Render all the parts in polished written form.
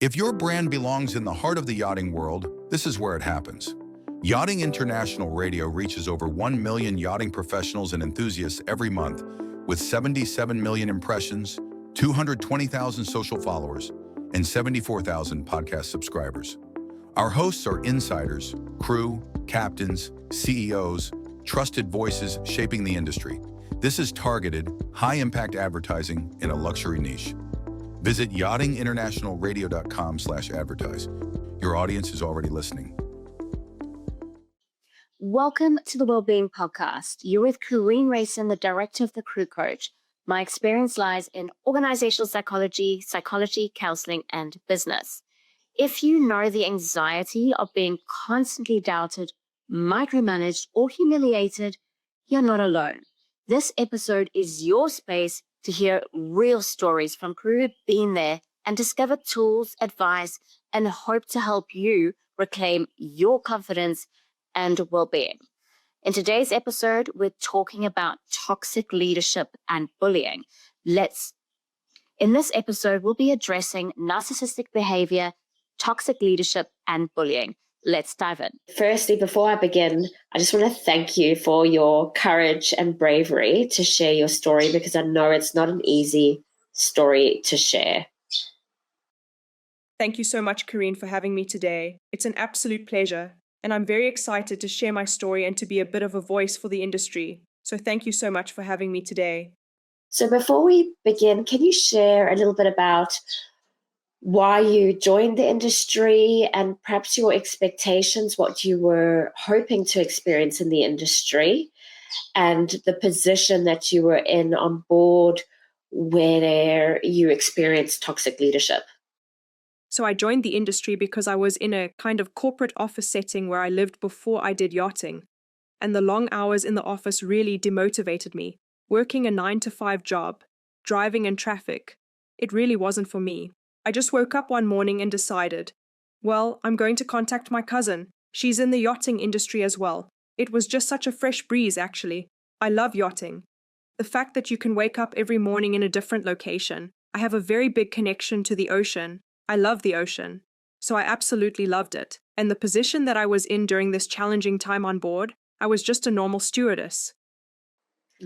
If your brand belongs in the heart of the yachting world, this is where it happens. Yachting International Radio reaches over 1 million yachting professionals and enthusiasts every month, with 77 million impressions, 220,000 social followers, and 74,000 podcast subscribers. Our hosts are insiders, crew, captains, CEOs, trusted voices shaping the industry. This is targeted, high-impact advertising in a luxury niche. Visit yachtinginternationalradio.com/advertise. Your audience is already listening. Welcome to the Wellbeing Podcast. You're with Karine Rayson, the director of the Crew Coach. My experience lies in organizational psychology, counseling, and business. If you know the anxiety of being constantly doubted, micromanaged, or humiliated, you're not alone. This episode is your space to hear real stories from crew who've been there and discover tools, advice, and hope to help you reclaim your confidence and well-being. In today's episode, we're talking about toxic leadership and bullying. In this episode, we'll be addressing narcissistic behavior, toxic leadership, and bullying. Let's dive in. Firstly, before I begin, I just want to thank you for your courage and bravery to share your story, because I know it's not an easy story to share. Thank you so much, Karine, for having me today. It's an absolute pleasure, and I'm very excited to share my story and to be a bit of a voice for the industry. So thank you so much for having me today. So before we begin, can you share a little bit about why you joined the industry and perhaps your expectations, what you were hoping to experience in the industry, and the position that you were in on board where you experienced toxic leadership? So I joined the industry because I was in a kind of corporate office setting where I lived before I did yachting. And the long hours in the office really demotivated me. Working a 9-to-5 job, driving in traffic, it really wasn't for me. I just woke up one morning and decided, well, I'm going to contact my cousin. She's in the yachting industry as well. It was just such a fresh breeze, actually. I love yachting. The fact that you can wake up every morning in a different location. I have a very big connection to the ocean. I love the ocean. So I absolutely loved it. And the position that I was in during this challenging time on board, I was just a normal stewardess.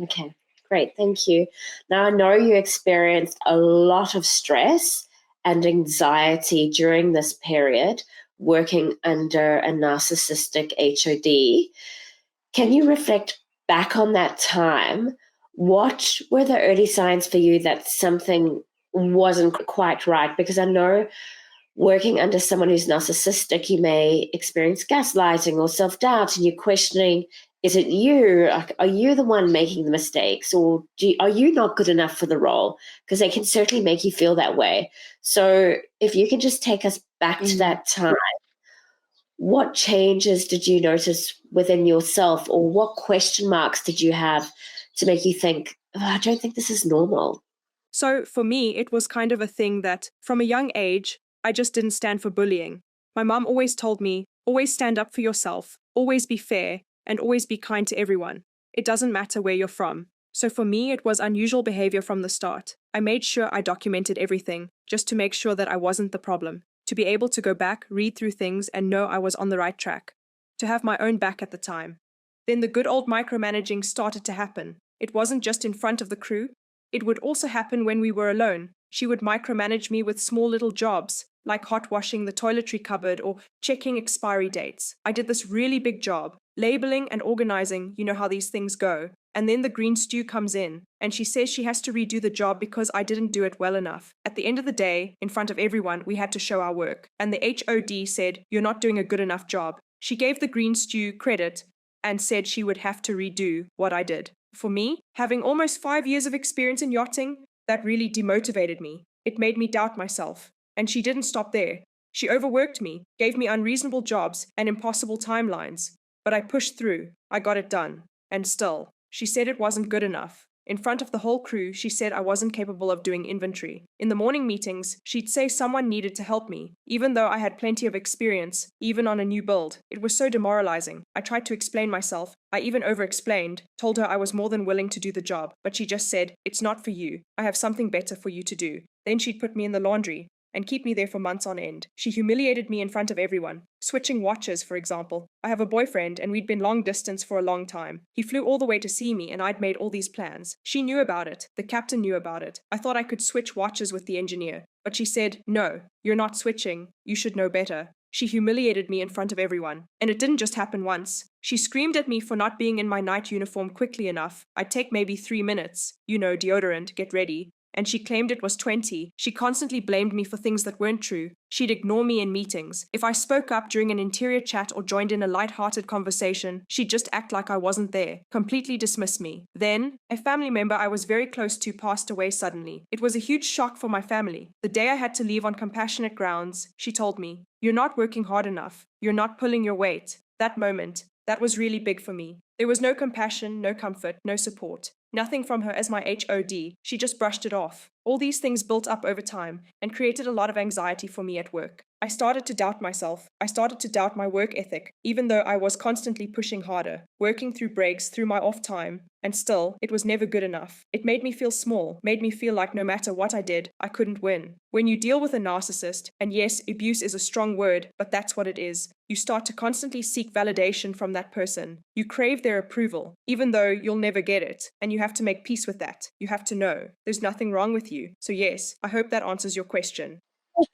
Okay, great. Thank you. Now, I know you experienced a lot of stress and anxiety during this period working under a narcissistic HOD. Can you reflect back on that time? What were the early signs for you that something wasn't quite right? Because I know working under someone who's narcissistic, you may experience gaslighting or self-doubt, and you're questioning, is it you? Are you the one making the mistakes, or are you not good enough for the role? Because they can certainly make you feel that way. So if you can just take us back to that time, what changes did you notice within yourself, or what question marks did you have to make you think, I don't think this is normal? So for me, it was kind of a thing that from a young age, I just didn't stand for bullying. My mom always told me, always stand up for yourself, always be fair, and always be kind to everyone. It doesn't matter where you're from. So for me, it was unusual behavior from the start. I made sure I documented everything, just to make sure that I wasn't the problem, to be able to go back, read through things, and know I was on the right track, to have my own back at the time. Then the good old micromanaging started to happen. It wasn't just in front of the crew. It would also happen when we were alone. She would micromanage me with small little jobs, like hot washing the toiletry cupboard or checking expiry dates. I did this really big job, labeling and organizing, you know how these things go. And then the green stew comes in, and she says she has to redo the job because I didn't do it well enough. At the end of the day, in front of everyone, we had to show our work. And the HOD said, you're not doing a good enough job. She gave the green stew credit and said she would have to redo what I did. For me, having almost 5 years of experience in yachting, that really demotivated me. It made me doubt myself. And she didn't stop there. She overworked me, gave me unreasonable jobs and impossible timelines. But I pushed through. I got it done. And still, she said it wasn't good enough. In front of the whole crew, she said I wasn't capable of doing inventory. In the morning meetings, she'd say someone needed to help me, even though I had plenty of experience, even on a new build. It was so demoralizing. I tried to explain myself. I even over-explained, told her I was more than willing to do the job, but she just said, it's not for you. I have something better for you to do. Then she'd put me in the laundry, and keep me there for months on end. She humiliated me in front of everyone. Switching watches, for example. I have a boyfriend and we'd been long distance for a long time. He flew all the way to see me and I'd made all these plans. She knew about it. The captain knew about it. I thought I could switch watches with the engineer. But she said, no, you're not switching. You should know better. She humiliated me in front of everyone. And it didn't just happen once. She screamed at me for not being in my night uniform quickly enough. I'd take maybe 3 minutes. You know, deodorant, get ready. And she claimed it was 20. She constantly blamed me for things that weren't true. She'd ignore me in meetings. If I spoke up during an interior chat or joined in a light-hearted conversation, she'd just act like I wasn't there, completely dismiss me. Then, a family member I was very close to passed away suddenly. It was a huge shock for my family. The day I had to leave on compassionate grounds, she told me, "You're not working hard enough. You're not pulling your weight." That moment, that was really big for me. There was no compassion, no comfort, no support. Nothing from her as my HOD. She just brushed it off. All these things built up over time and created a lot of anxiety for me at work. I started to doubt myself. I started to doubt my work ethic, even though I was constantly pushing harder, working through breaks, through my off time, and still, it was never good enough. It made me feel small, made me feel like no matter what I did, I couldn't win. When you deal with a narcissist, and yes, abuse is a strong word, but that's what it is, you start to constantly seek validation from that person. You crave their approval, even though you'll never get it, and you have to make peace with that. You have to know there's nothing wrong with you. So yes, I hope that answers your question.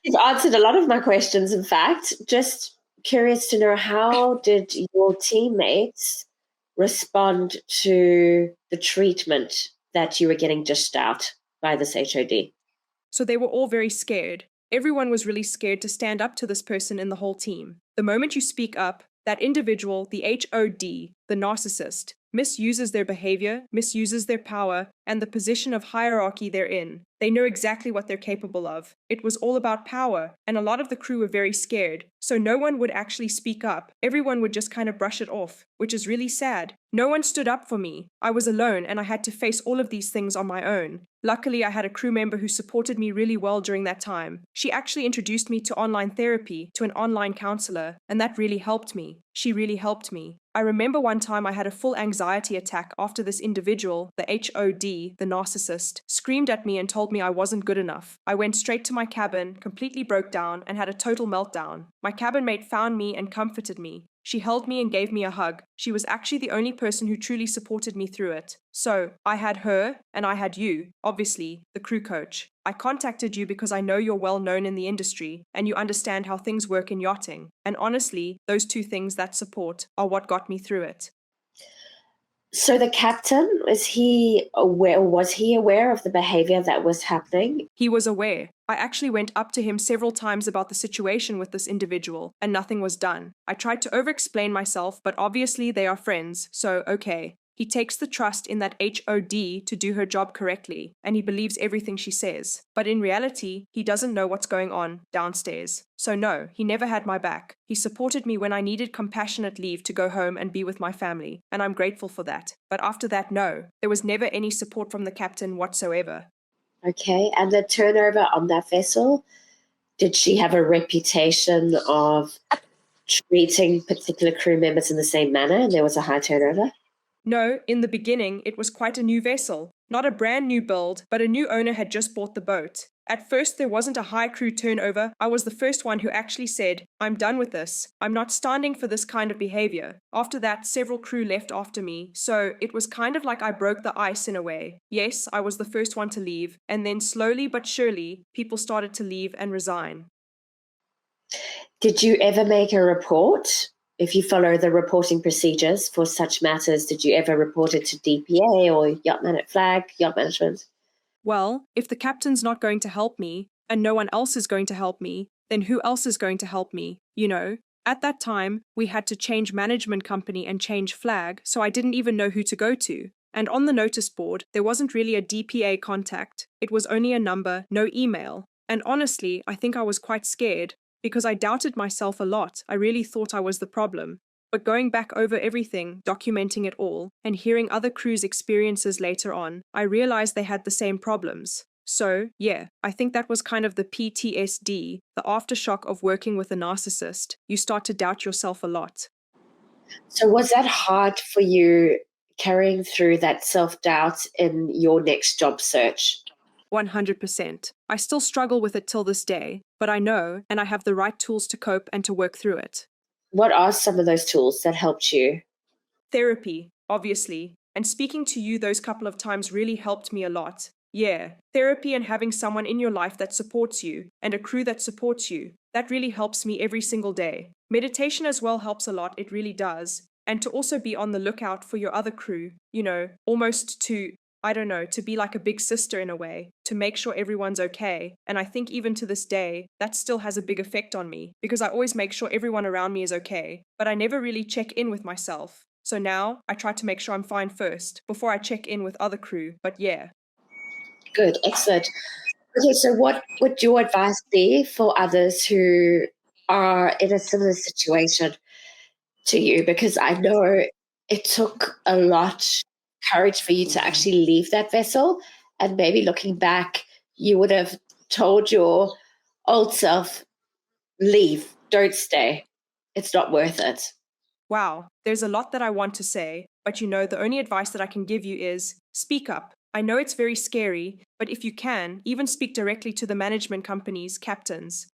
You've answered a lot of my questions, in fact. Just curious to know, how did your teammates respond to the treatment that you were getting dished out by this HOD? So they were all very scared. Everyone was really scared to stand up to this person in the whole team. The moment you speak up, that individual, the HOD, the narcissist, misuses their behavior, misuses their power, and the position of hierarchy they're in. They know exactly what they're capable of. It was all about power, and a lot of the crew were very scared, so no one would actually speak up. Everyone would just kind of brush it off, which is really sad. No one stood up for me. I was alone, and I had to face all of these things on my own. Luckily, I had a crew member who supported me really well during that time. She actually introduced me to online therapy, to an online counselor, and that really helped me. She really helped me. I remember one time I had a full anxiety attack after this individual, the HOD, the narcissist, screamed at me and told me I wasn't good enough. I went straight to my cabin, completely broke down, and had a total meltdown. My cabin mate found me and comforted me. She held me and gave me a hug. She was actually the only person who truly supported me through it. So, I had her, and I had you, obviously, the crew coach. I contacted you because I know you're well known in the industry, and you understand how things work in yachting. And honestly, those two things, that support, are what got me through it. So the captain, was he aware of the behavior that was happening? He was aware. I actually went up to him several times about the situation with this individual, and nothing was done. I tried to over-explain myself, but obviously they are friends, so okay. He takes the trust in that HOD to do her job correctly, and he believes everything she says. But in reality, he doesn't know what's going on downstairs. So no, he never had my back. He supported me when I needed compassionate leave to go home and be with my family, and I'm grateful for that. But after that, no, there was never any support from the captain whatsoever. Okay, and the turnover on that vessel, did she have a reputation of treating particular crew members in the same manner, and there was a high turnover? No, in the beginning, it was quite a new vessel. Not a brand new build, but a new owner had just bought the boat. At first, there wasn't a high crew turnover. I was the first one who actually said, "I'm done with this. I'm not standing for this kind of behavior." After that, several crew left after me, so it was kind of like I broke the ice in a way. Yes, I was the first one to leave, and then slowly but surely, people started to leave and resign. Did you ever make a report? If you follow the reporting procedures for such matters, did you ever report it to DPA or Yacht Management? Well, if the captain's not going to help me, and no one else is going to help me, then who else is going to help me? You know? At that time, we had to change management company and change flag, so I didn't even know who to go to. And on the notice board, there wasn't really a DPA contact. It was only a number, no email. And honestly, I think I was quite scared, because I doubted myself a lot. I really thought I was the problem. But going back over everything, documenting it all, and hearing other crews' experiences later on, I realized they had the same problems. So, yeah, I think that was kind of the PTSD, the aftershock of working with a narcissist. You start to doubt yourself a lot. So was that hard for you, carrying through that self-doubt in your next job search? 100%. I still struggle with it till this day, but I know and I have the right tools to cope and to work through it. What are some of those tools that helped you? Therapy, obviously, and speaking to you those couple of times really helped me a lot. Yeah, therapy and having someone in your life that supports you and a crew that supports you, that really helps me every single day. Meditation as well helps a lot, it really does. And to also be on the lookout for your other crew, almost to be like a big sister in a way, to make sure everyone's okay. And I think even to this day, that still has a big effect on me because I always make sure everyone around me is okay, but I never really check in with myself. So now I try to make sure I'm fine first before I check in with other crew, but yeah. Good, excellent. Okay, so what would your advice be for others who are in a similar situation to you? Because I know it took a lot courage for you to actually leave that vessel, and maybe looking back, you would have told your old self, leave, don't stay. It's not worth it. Wow, there's a lot that I want to say, but the only advice that I can give you is speak up. I know it's very scary, but if you can, even speak directly to the management companies, captains.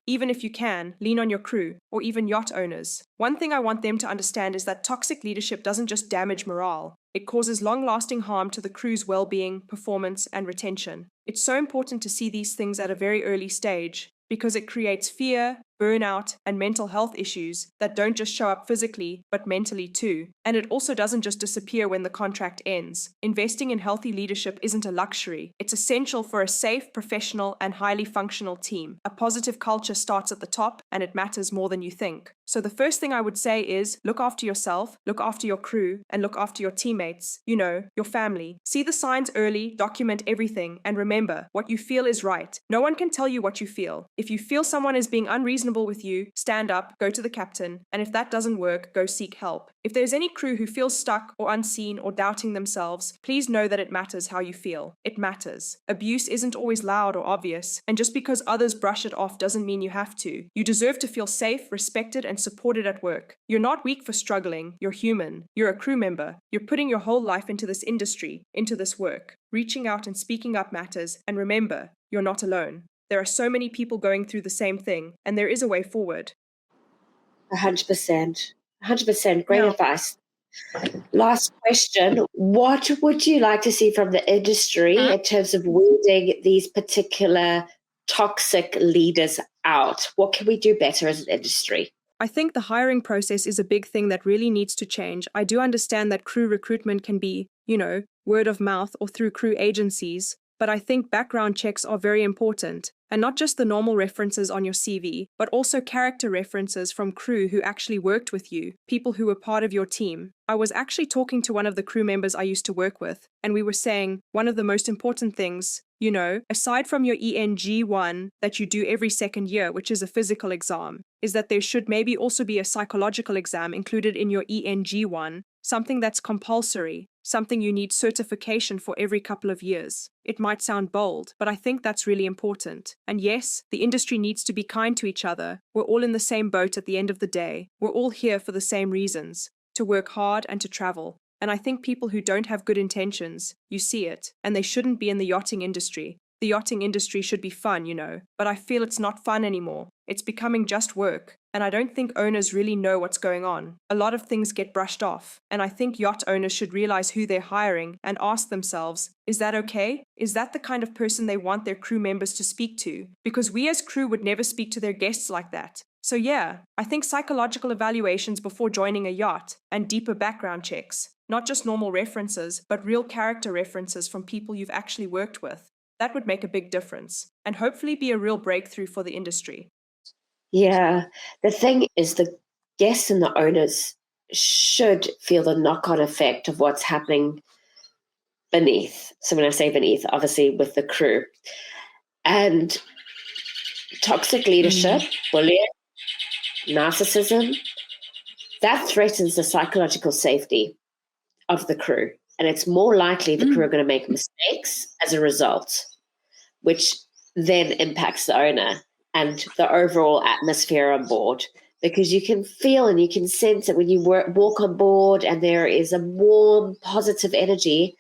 Even if you can, lean on your crew, or even yacht owners. One thing I want them to understand is that toxic leadership doesn't just damage morale. It causes long-lasting harm to the crew's well-being, performance, and retention. It's so important to see these things at a very early stage, because it creates fear, burnout, and mental health issues that don't just show up physically, but mentally too. And it also doesn't just disappear when the contract ends. Investing in healthy leadership isn't a luxury. It's essential for a safe, professional, and highly functional team. A positive culture starts at the top, and it matters more than you think. So the first thing I would say is look after yourself, look after your crew, and look after your teammates, your family. See the signs early, document everything, and remember, what you feel is right. No one can tell you what you feel. If you feel someone is being unreasonable with you, stand up, go to the captain, and if that doesn't work, go seek help. If there's any crew who feels stuck or unseen or doubting themselves, please know that it matters how you feel. It matters. Abuse isn't always loud or obvious, and just because others brush it off doesn't mean you have to. You deserve to feel safe, respected, and supported at work. You're not weak for struggling. You're human. You're a crew member. You're putting your whole life into this industry, into this work. Reaching out and speaking up matters, and remember, you're not alone. There are so many people going through the same thing, and there is a way forward. 100%. 100%. Great Now, advice. Last question. What would you like to see from the industry in terms of weeding these particular toxic leaders out? What can we do better as an industry? I think the hiring process is a big thing that really needs to change. I do understand that crew recruitment can be, word of mouth or through crew agencies, but I think background checks are very important. And not just the normal references on your CV, but also character references from crew who actually worked with you, people who were part of your team. I was actually talking to one of the crew members I used to work with, and we were saying one of the most important things, aside from your ENG1 that you do every second year, which is a physical exam, is that there should maybe also be a psychological exam included in your ENG1, something that's compulsory, something you need certification for every couple of years. It might sound bold, but I think that's really important. And yes, the industry needs to be kind to each other. We're all in the same boat at the end of the day. We're all here for the same reasons, to work hard and to travel. And I think people who don't have good intentions, you see it, and they shouldn't be in the yachting industry. The yachting industry should be fun, but I feel it's not fun anymore. It's becoming just work, and I don't think owners really know what's going on. A lot of things get brushed off, and I think yacht owners should realize who they're hiring and ask themselves, is that okay? Is that the kind of person they want their crew members to speak to? Because we as crew would never speak to their guests like that. So yeah, I think psychological evaluations before joining a yacht and deeper background checks, not just normal references, but real character references from people you've actually worked with. That would make a big difference and hopefully be a real breakthrough for the industry. Yeah. The thing is, the guests and the owners should feel the knock-on effect of what's happening beneath. So when I say beneath, obviously with the crew. And toxic leadership, bullying, narcissism, that threatens the psychological safety of the crew. And it's more likely the crew are going to make mistakes as a result, which then impacts the owner and the overall atmosphere on board. Because you can feel and you can sense it when you walk on board and there is a warm, positive energy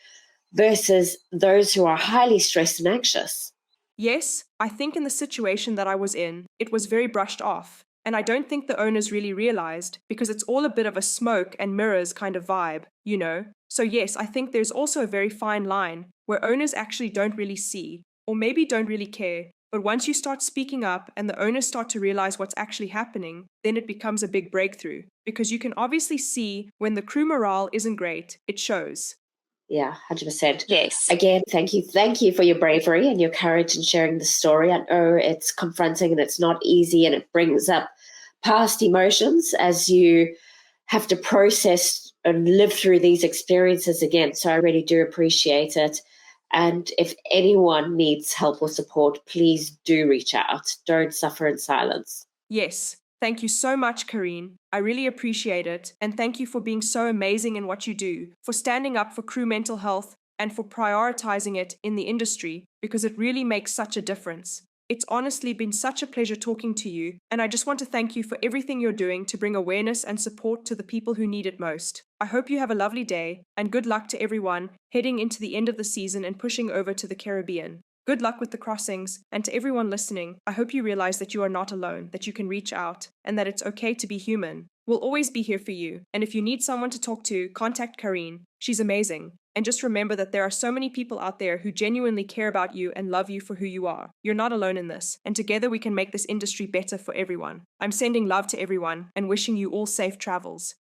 versus those who are highly stressed and anxious. Yes, I think in the situation that I was in, it was very brushed off. And I don't think the owners really realized, because it's all a bit of a smoke and mirrors kind of vibe, you know? So yes, I think there's also a very fine line where owners actually don't really see, or maybe don't really care. But once you start speaking up and the owners start to realize what's actually happening, then it becomes a big breakthrough. Because you can obviously see when the crew morale isn't great, it shows. Yeah, 100%. Yes. Again, thank you. Thank you for your bravery and your courage in sharing the story. I know it's confronting and it's not easy, and it brings up past emotions as you have to process and live through these experiences again. So I really do appreciate it. And if anyone needs help or support, please do reach out. Don't suffer in silence. Yes. Thank you so much, Karine. I really appreciate it. And thank you for being so amazing in what you do, for standing up for crew mental health, and for prioritizing it in the industry, because it really makes such a difference. It's honestly been such a pleasure talking to you, and I just want to thank you for everything you're doing to bring awareness and support to the people who need it most. I hope you have a lovely day, and good luck to everyone heading into the end of the season and pushing over to the Caribbean. Good luck with the crossings, and to everyone listening, I hope you realize that you are not alone, that you can reach out, and that it's okay to be human. We'll always be here for you, and if you need someone to talk to, contact Karine. She's amazing. And just remember that there are so many people out there who genuinely care about you and love you for who you are. You're not alone in this, and together we can make this industry better for everyone. I'm sending love to everyone and wishing you all safe travels.